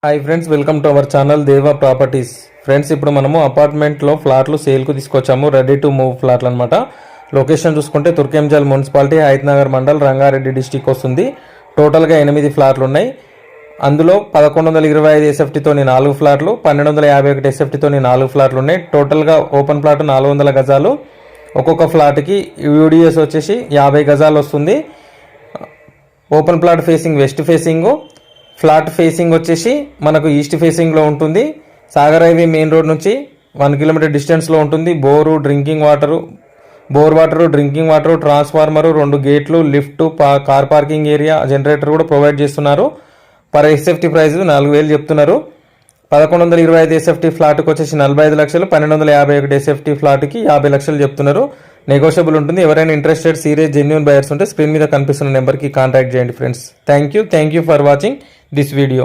Hi friends, welcome to our channel దేవా properties. Friends, ఇప్పుడు మనము అపార్ట్మెంట్లో ఫ్లాట్లు సేల్కు తీసుకొచ్చాము. రెడీ టు మూవ్ ఫ్లాట్లు అనమాట. లొకేషన్ చూసుకుంటే తుర్కెంజల్ మున్సిపాలిటీ, హైత్నగర్ మండల్, రంగారెడ్డి డిస్టిక్ వస్తుంది. టోటల్గా 8 ఫ్లాట్లు ఉన్నాయి. అందులో 1125 ఎస్ఎఫ్టీతోని 4 ఫ్లాట్లు, 1251 ఎస్ఎఫ్టీతోని 4 ఫ్లాట్లు ఉన్నాయి. టోటల్గా ఓపెన్ ప్లాట్ 400 గజాలు. ఒక్కొక్క ఫ్లాట్కి యూడిఎస్ వచ్చేసి 50 గజాలు వస్తుంది. Open plot facing west facing, flat facing వచ్చేసి మనకు ఈస్ట్ ఫేసింగ్లో ఉంటుంది. సాగర్ హైవే మెయిన్ రోడ్ నుంచి 1 కిలోమీటర్ డిస్టెన్స్లో ఉంటుంది. Bore water, drinking water, transformer, 2 గేట్లు, lift, car parking area, generator కూడా ప్రొవైడ్ చేస్తున్నారు. పర్ ఎస్ఎఫ్టీ ప్రైస్ 4,000 చెప్తున్నారు. 1125 ఎస్ఎఫ్టీ ఫ్లాట్కి వచ్చేసి 45 లక్షలు, 1251 ఎస్ఎఫ్టీ ఫ్లాట్కి 50 లక్షలు చెప్తున్నారు. నెగోషియబుల్ ఉంటుంది. ఎవరైనా ఇంట్రెస్టెడ్ సీరియస్ జెన్యూన్ బయర్స్ ఉంటే స్క్రీన్ మీద కనిపిస్తున్న నెంబర్కి కాంటాక్ట్ చేయండి friends. Thank you for watching this video.